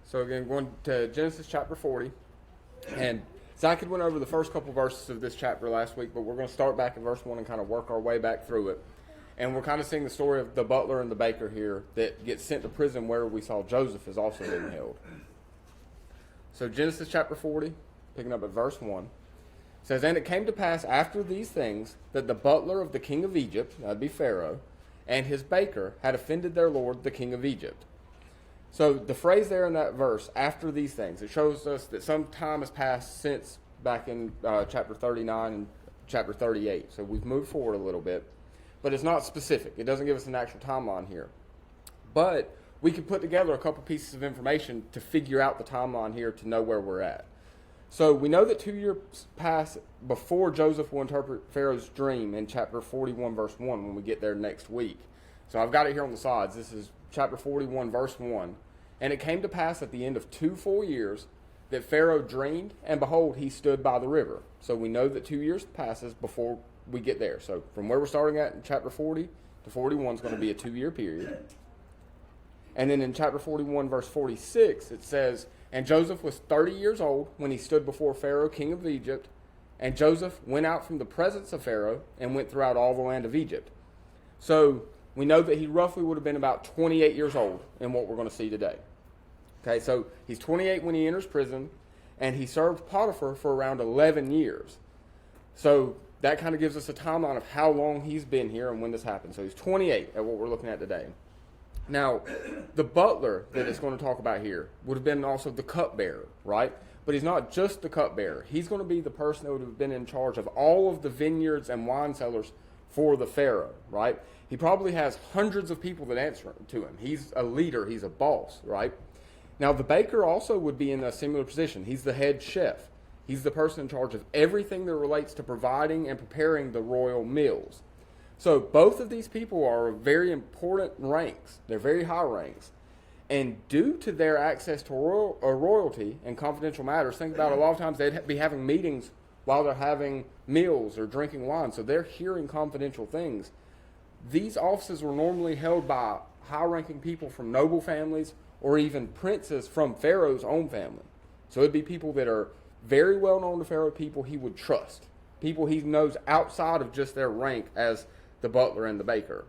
So again, going to Genesis chapter 40. And Zach had went over the first couple verses of this chapter last week, but we're going to start back at verse 1 and kind of work our way back through it. And we're kind of seeing the story of the butler and the baker here that gets sent to prison where we saw Joseph is also being held. So Genesis chapter 40, picking up at verse 1, says, "And it came to pass after these things that the butler of the king of Egypt," that'd be Pharaoh, "and his baker had offended their lord, the king of Egypt." So the phrase there in that verse, "after these things," it shows us that some time has passed since back in chapter 39 and chapter 38. So we've moved forward a little bit, but it's not specific. It doesn't give us an actual timeline here. But we can put together a couple pieces of information to figure out the timeline here to know where we're at. So we know that 2 years pass before Joseph will interpret Pharaoh's dream in chapter 41, verse 1, when we get there next week. So I've got it here on the sides. This is chapter 41, verse 1. "And it came to pass at the end of 2 full years that Pharaoh dreamed, and behold, he stood by the river." So we know that 2 years passes before we get there. So from where we're starting at in chapter 40 to 41 is going to be a 2-year period. And then in chapter 41, verse 46, it says, "And Joseph was 30 years old when he stood before Pharaoh, king of Egypt. And Joseph went out from the presence of Pharaoh and went throughout all the land of Egypt." So we know that he roughly would have been about 28 years old in what we're going to see today. Okay, so he's 28 when he enters prison, and he served Potiphar for around 11 years. So that kind of gives us a timeline of how long he's been here and when this happened. So he's 28 at what we're looking at today. Now, the butler that it's going to talk about here would have been also the cupbearer, right? But he's not just the cupbearer. He's going to be the person that would have been in charge of all of the vineyards and wine cellars for the Pharaoh, right? He probably has hundreds of people that answer to him. He's a leader. He's a boss, right? Now, the baker also would be in a similar position. He's the head chef. He's the person in charge of everything that relates to providing and preparing the royal meals. So both of these people are very important ranks. They're very high ranks. And due to their access to royalty and confidential matters, think about a lot of times they'd be having meetings while they're having meals or drinking wine. So they're hearing confidential things. These offices were normally held by high-ranking people from noble families or even princes from Pharaoh's own family. So it'd be people that are very well known to Pharaoh, people he would trust, people he knows outside of just their rank as the butler and the baker.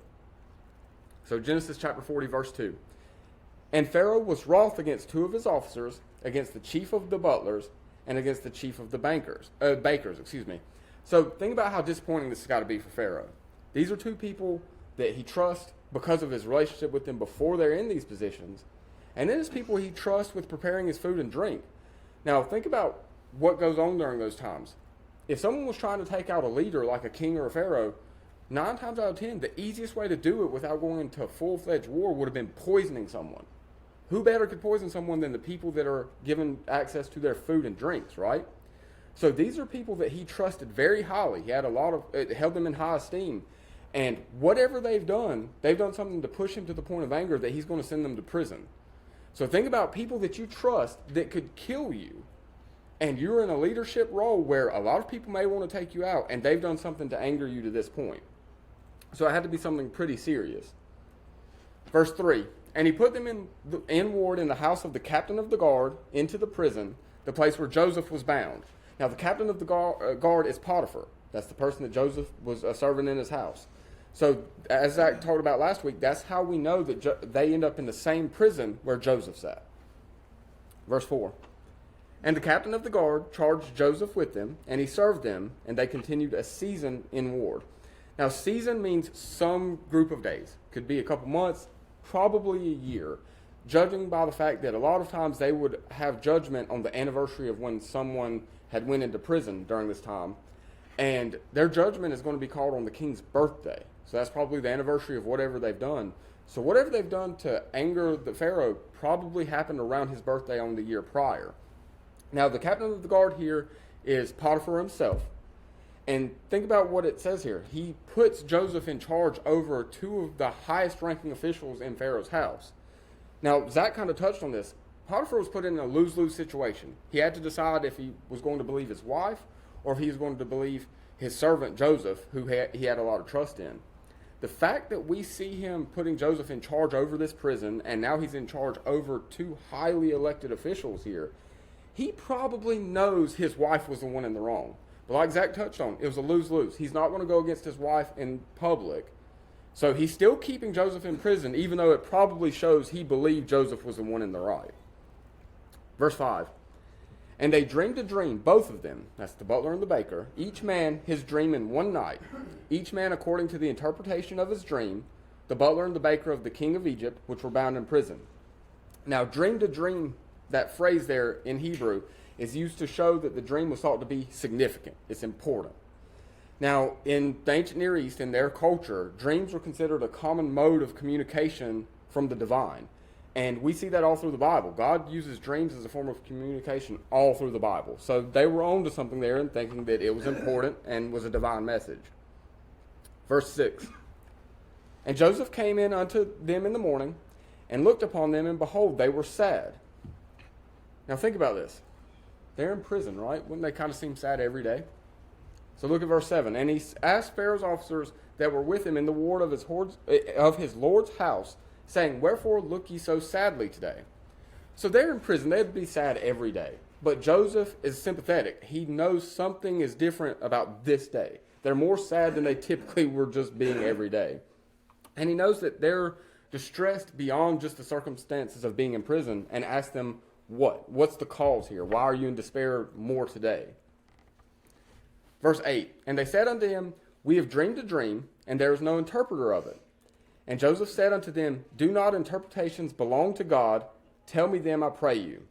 So Genesis chapter 40, verse 2. "And Pharaoh was wroth against 2 of his officers, against the chief of the butlers, and against the chief of the bakers. So think about how disappointing this has got to be for Pharaoh. These are 2 people that he trusts because of his relationship with them before they're in these positions. And then it's people he trusts with preparing his food and drink. Now think about what goes on during those times. If someone was trying to take out a leader like a king or a pharaoh, 9 times out of 10, the easiest way to do it without going into full-fledged war would have been poisoning someone. Who better could poison someone than the people that are given access to their food and drinks, right? So these are people that he trusted very highly. He had it held them in high esteem. And whatever they've done something to push him to the point of anger that he's going to send them to prison. So think about people that you trust that could kill you. And you're in a leadership role where a lot of people may want to take you out, and they've done something to anger you to this point. So it had to be something pretty serious. Verse 3, "And he put them in ward in the house of the captain of the guard into the prison, the place where Joseph was bound." Now the captain of the guard is Potiphar. That's the person that Joseph was serving in his house. So as I talked about last week, that's how we know that they end up in the same prison where Joseph's at. Verse 4, "And the captain of the guard charged Joseph with them, and he served them, and they continued a season in ward." Now, season means some group of days. Could be a couple months, probably a year, judging by the fact that a lot of times they would have judgment on the anniversary of when someone had went into prison during this time. And their judgment is going to be called on the king's birthday. So that's probably the anniversary of whatever they've done. So whatever they've done to anger the Pharaoh probably happened around his birthday on the year prior. Now, the captain of the guard here is Potiphar himself. And think about what it says here. He puts Joseph in charge over 2 of the highest ranking officials in Pharaoh's house. Now, Zach kind of touched on this. Potiphar was put in a lose-lose situation. He had to decide if he was going to believe his wife or if he was going to believe his servant Joseph, who he had a lot of trust in. the fact that we see him putting Joseph in charge over this prison, and now he's in charge over two highly elected officials here, he probably knows his wife was the one in the wrong. But like Zach touched on, it was a lose-lose. He's not going to go against his wife in public. So he's still keeping Joseph in prison, even though it probably shows he believed Joseph was the one in the right. Verse 5. And they dreamed a dream, both of them, that's the butler and the baker, each man his dream in one night, each man according to the interpretation of his dream, the butler and the baker of the king of Egypt, which were bound in prison. Now, dreamed a dream, that phrase there in Hebrew, is used to show that the dream was thought to be significant. It's important. Now, in the ancient Near East, in their culture, dreams were considered a common mode of communication from the divine. And we see that all through the Bible. God uses dreams as a form of communication all through the Bible. So they were on to something there and thinking that it was important and was a divine message. Verse 6. And Joseph came in unto them in the morning and looked upon them, and behold, they were sad. Now think about this. They're in prison, right? Wouldn't they kind of seem sad every day? So look at verse 7. And he asked Pharaoh's officers that were with him in the ward of his Lord's house, saying, Wherefore look ye so sadly today? So they're in prison. They'd be sad every day. But Joseph is sympathetic. He knows something is different about this day. They're more sad than they typically were just being every day. And he knows that they're distressed beyond just the circumstances of being in prison, and asks them, What's the cause here? Why are you in despair more today? Verse 8. And they said unto him, We have dreamed a dream, and there is no interpreter of it. And Joseph said unto them, Do not interpretations belong to God? Tell me them, I pray you.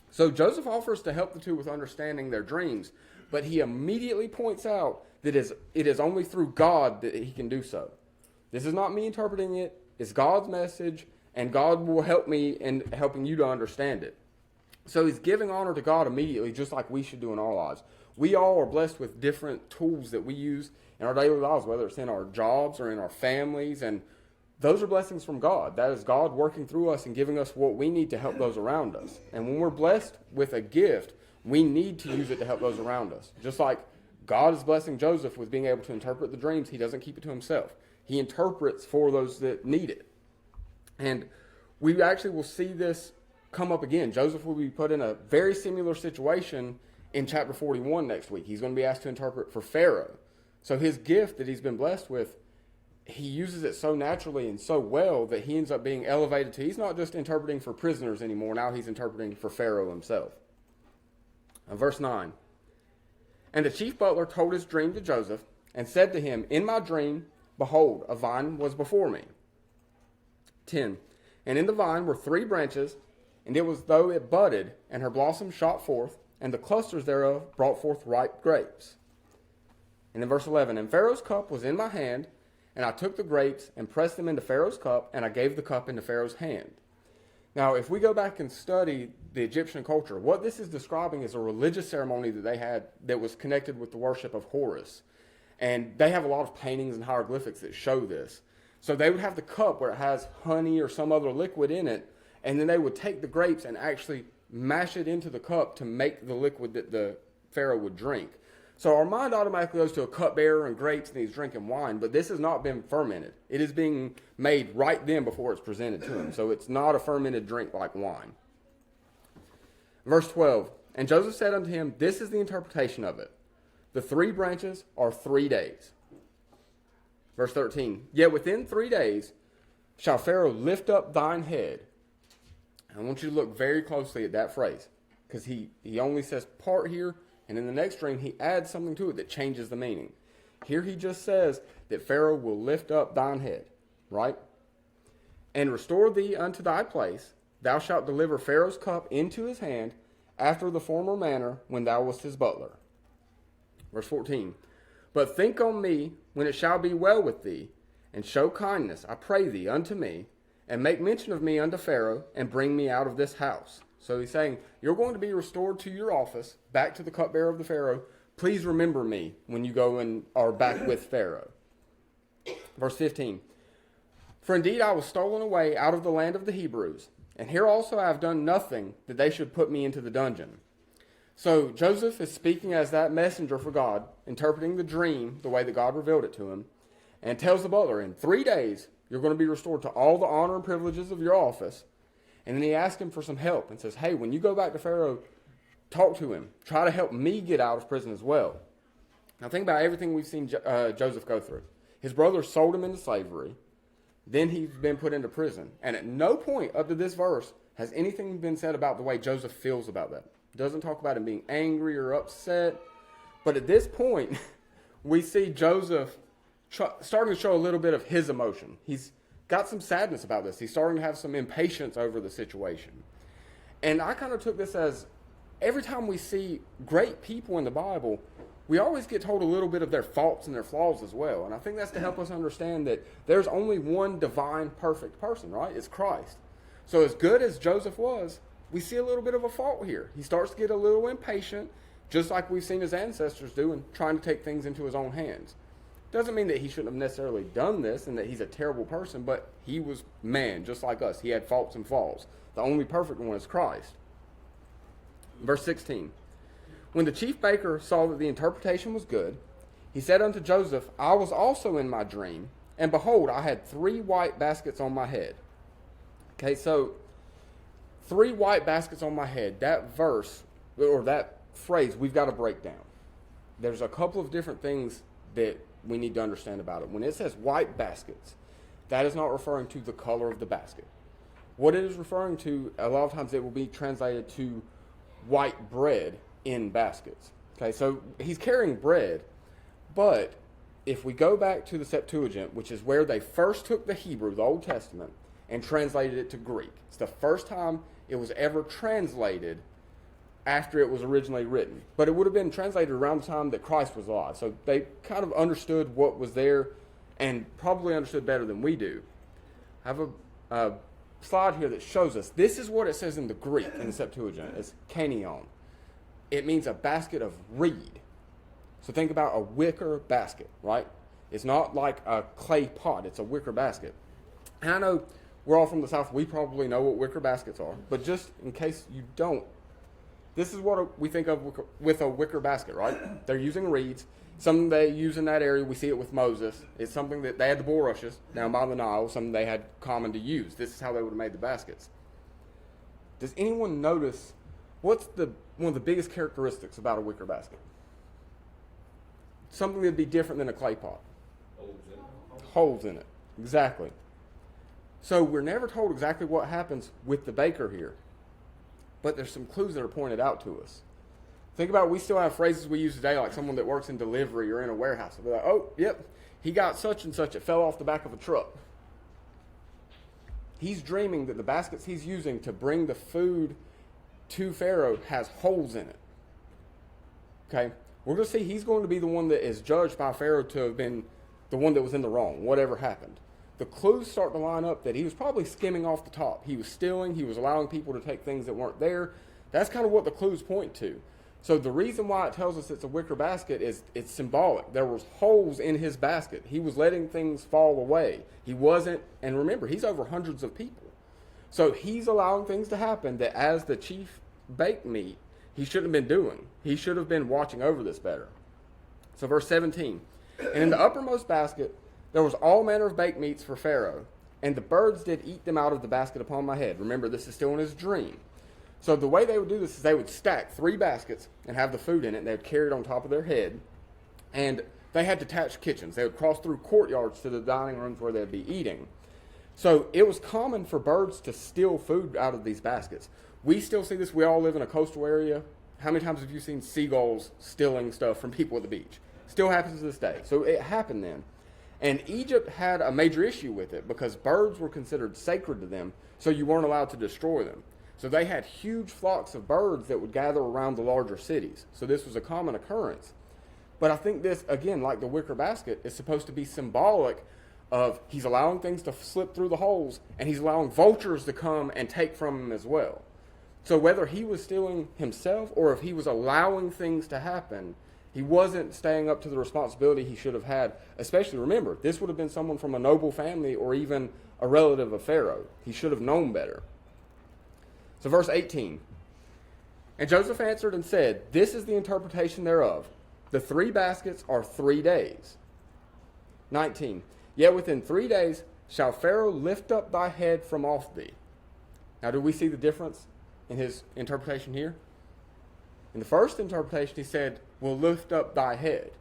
So Joseph offers to help the two with understanding their dreams, but he immediately points out that it is only through God that he can do so. This is not me interpreting it. It's God's message, and God will help me in helping you to understand it. So he's giving honor to God immediately, just like we should do in our lives. We all are blessed with different tools that we use in our daily lives, whether it's in our jobs or in our families, and those are blessings from God. That is God working through us and giving us what we need to help those around us. And when we're blessed with a gift, we need to use it to help those around us. Just like God is blessing Joseph with being able to interpret the dreams, he doesn't keep it to himself. He interprets for those that need it. And we actually will see this come up again. Joseph will be put in a very similar situation in chapter 41 next week. He's going to be asked to interpret for Pharaoh. So his gift that he's been blessed with, he uses it so naturally and so well that he ends up being elevated to, he's not just interpreting for prisoners anymore, now he's interpreting for Pharaoh himself. Verse 9. And the chief butler told his dream to Joseph, and said to him, In my dream, behold, a vine was before me. 10. And in the vine were 3 branches, and it was though it budded, and her blossoms shot forth, and the clusters thereof brought forth ripe grapes. And in verse 11, And Pharaoh's cup was in my hand, and I took the grapes and pressed them into Pharaoh's cup, and I gave the cup into Pharaoh's hand. Now, if we go back and study the Egyptian culture, what this is describing is a religious ceremony that they had that was connected with the worship of Horus. And they have a lot of paintings and hieroglyphics that show this. So they would have the cup where it has honey or some other liquid in it, and then they would take the grapes and actually mash it into the cup to make the liquid that the Pharaoh would drink. So our mind automatically goes to a cupbearer and grapes, and he's drinking wine, but this has not been fermented. It is being made right then before it's presented to him. So it's not a fermented drink like wine. Verse 12, And Joseph said unto him, This is the interpretation of it. The 3 branches are 3 days. Verse 13, Yet within 3 days shall Pharaoh lift up thine head. I want you to look very closely at that phrase, because he only says part here, and in the next dream he adds something to it that changes the meaning. Here he just says that Pharaoh will lift up thine head, right? And restore thee unto thy place. Thou shalt deliver Pharaoh's cup into his hand after the former manner when thou wast his butler. Verse 14, But think on me when it shall be well with thee, and show kindness, I pray thee, unto me, and make mention of me unto Pharaoh, and bring me out of this house. So he's saying, you're going to be restored to your office, back to the cupbearer of the Pharaoh. Please remember me when you go and are back with Pharaoh. Verse 15, For indeed I was stolen away out of the land of the Hebrews, and here also I have done nothing that they should put me into the dungeon. So Joseph is speaking as that messenger for God, interpreting the dream the way that God revealed it to him. and tells the butler, in 3 days, you're going to be restored to all the honor and privileges of your office. And then he asks him for some help and says, hey, when you go back to Pharaoh, talk to him. Try to help me get out of prison as well. Now think about everything we've seen Joseph go through. His brothers sold him into slavery. Then he's been put into prison. And at no point up to this verse has anything been said about the way Joseph feels about that. It doesn't talk about him being angry or upset. But at this point, we see Joseph starting to show a little bit of his emotion. He's got some sadness about this. He's starting to have some impatience over the situation. And I kind of took this as every time we see great people in the Bible, we always get told a little bit of their faults and their flaws as well. And I think that's to help us understand that there's only one divine, perfect person, right? It's Christ. So as good as Joseph was, we see a little bit of a fault here. He starts to get a little impatient, just like we've seen his ancestors do, and trying to take things into his own hands. Doesn't mean that he shouldn't have necessarily done this and that he's a terrible person, but he was man, just like us. He had faults and flaws. The only perfect one is Christ. Verse 16. When the chief baker saw that the interpretation was good, he said unto Joseph, I was also in my dream, and behold, I had 3 white baskets on my head. Okay, so 3 white baskets on my head, that verse, or that phrase, we've got to break down. There's a couple of different things that we need to understand about it. When it says white baskets, that is not referring to the color of the basket. What it is referring to, a lot of times it will be translated to white bread in baskets. Okay, so he's carrying bread, but if we go back to the Septuagint, which is where they first took the Hebrew, the Old Testament, and translated it to Greek. It's the first time it was ever translated after it was originally written. But it would have been translated around the time that Christ was alive. So they kind of understood what was there and probably understood better than we do. I have a slide here that shows us. This is what it says in the Greek, in the Septuagint. It's kanion. It means a basket of reed. So think about a wicker basket, right? It's not like a clay pot. It's a wicker basket. And I know we're all from the South. We probably know what wicker baskets are. But just in case you don't, this is what we think of with a wicker basket, right? They're using reeds. Something they use in that area, we see it with Moses. It's something that they had the bulrushes down by the Nile, something they had common to use. This is how they would have made the baskets. Does anyone notice what's one of the biggest characteristics about a wicker basket? Something that would be different than a clay pot. Holes in it. Exactly. So we're never told exactly what happens with the baker here. But there's some clues that are pointed out to us. Think about, we still have phrases we use today, like someone that works in delivery or in a warehouse. They'll be like, oh, yep, he got such and such. It fell off the back of a truck. He's dreaming that the baskets he's using to bring the food to Pharaoh has holes in it. Okay? We're going to see he's going to be the one that is judged by Pharaoh to have been the one that was in the wrong, whatever happened. The clues start to line up that he was probably skimming off the top. He was stealing. He was allowing people to take things that weren't there. That's kind of what the clues point to. So the reason why it tells us it's a wicker basket is it's symbolic. There was holes in his basket. He was letting things fall away. He wasn't, and remember, he's over hundreds of people. So he's allowing things to happen that as the chief baked meat, he shouldn't have been doing. He should have been watching over this better. So verse 17, and in the uppermost basket, there was all manner of baked meats for Pharaoh, and the birds did eat them out of the basket upon my head. Remember, this is still in his dream. So the way they would do this is they would stack 3 baskets and have the food in it, and they would carry it on top of their head. And they had detached kitchens. They would cross through courtyards to the dining rooms where they'd be eating. So it was common for birds to steal food out of these baskets. We still see this. We all live in a coastal area. How many times have you seen seagulls stealing stuff from people at the beach? Still happens to this day. So it happened then. And Egypt had a major issue with it because birds were considered sacred to them, so you weren't allowed to destroy them. So they had huge flocks of birds that would gather around the larger cities. So this was a common occurrence. But I think this, again, like the wicker basket, is supposed to be symbolic of he's allowing things to slip through the holes, and he's allowing vultures to come and take from him as well. So whether he was stealing himself or if he was allowing things to happen, he wasn't staying up to the responsibility he should have had. Especially, remember, this would have been someone from a noble family or even a relative of Pharaoh. He should have known better. So verse 18. And Joseph answered and said, this is the interpretation thereof. The 3 baskets are 3 days. 19. Yet within 3 days shall Pharaoh lift up thy head from off thee. Now, do we see the difference in his interpretation here? In the first interpretation, he said, will lift up thy head.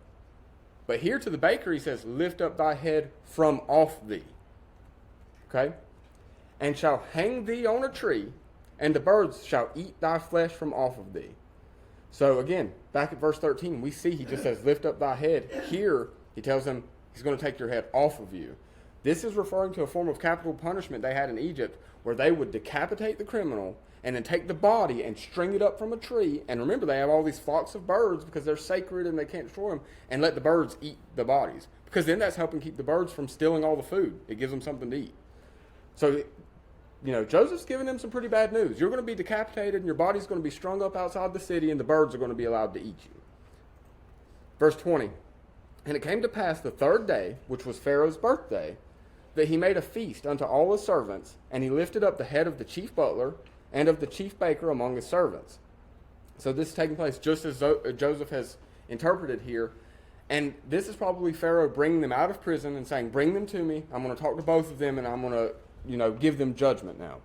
But here to the baker, he says, lift up thy head from off thee. Okay? And shall hang thee on a tree, and the birds shall eat thy flesh from off of thee. So again, back at verse 13, we see he just says, lift up thy head. Here, he tells them he's going to take your head off of you. This is referring to a form of capital punishment they had in Egypt, where they would decapitate the criminal and then take the body and string it up from a tree. And remember, they have all these flocks of birds because they're sacred and they can't destroy them, and let the birds eat the bodies. Because then that's helping keep the birds from stealing all the food. It gives them something to eat. So, Joseph's giving them some pretty bad news. You're going to be decapitated, and your body's going to be strung up outside the city, and the birds are going to be allowed to eat you. Verse 20. And it came to pass the 3rd day, which was Pharaoh's birthday, that he made a feast unto all his servants, and he lifted up the head of the chief butler and of the chief baker among his servants. So this is taking place just as Joseph has interpreted here. And this is probably Pharaoh bringing them out of prison and saying, bring them to me. I'm going to talk to both of them, and I'm going to, give them judgment now.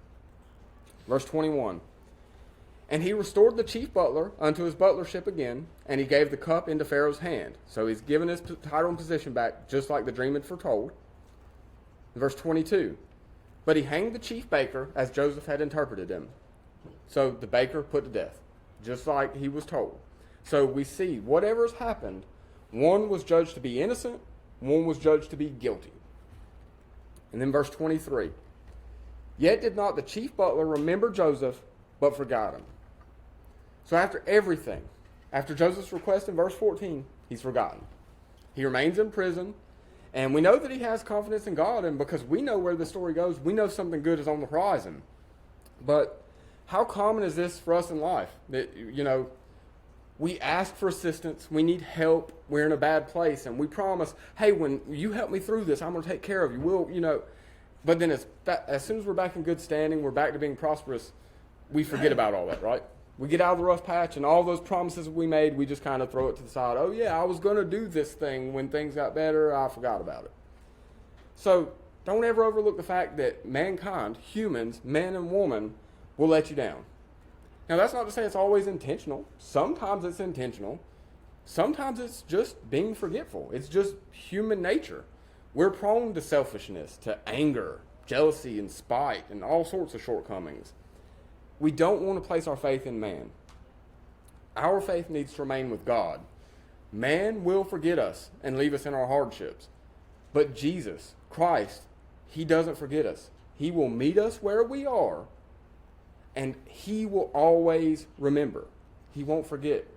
Verse 21. And he restored the chief butler unto his butlership again, and he gave the cup into Pharaoh's hand. So he's given his title and position back, just like the dream had foretold. Verse 22. But he hanged the chief baker as Joseph had interpreted him. So the baker put to death, just like he was told. So we see whatever's happened, one was judged to be innocent, one was judged to be guilty. And then verse 23. Yet did not the chief butler remember Joseph, but forgot him. So after everything, after Joseph's request in verse 14, he's forgotten. He remains in prison. And we know that he has confidence in God, and because we know where the story goes, we know something good is on the horizon. But how common is this for us in life? That, we ask for assistance, we need help, we're in a bad place, and we promise, hey, when you help me through this, I'm going to take care of you. But then as soon as we're back in good standing, we're back to being prosperous, we forget about all that, right? We get out of the rough patch, and all those promises we made, we just kind of throw it to the side. Oh, yeah, I was going to do this thing when things got better. I forgot about it. So don't ever overlook the fact that mankind, humans, man and woman, will let you down. Now, that's not to say it's always intentional. Sometimes it's intentional. Sometimes it's just being forgetful. It's just human nature. We're prone to selfishness, to anger, jealousy, and spite, and all sorts of shortcomings. We don't want to place our faith in man. Our faith needs to remain with God. Man will forget us and leave us in our hardships. But Jesus, Christ, he doesn't forget us. He will meet us where we are, and he will always remember. He won't forget.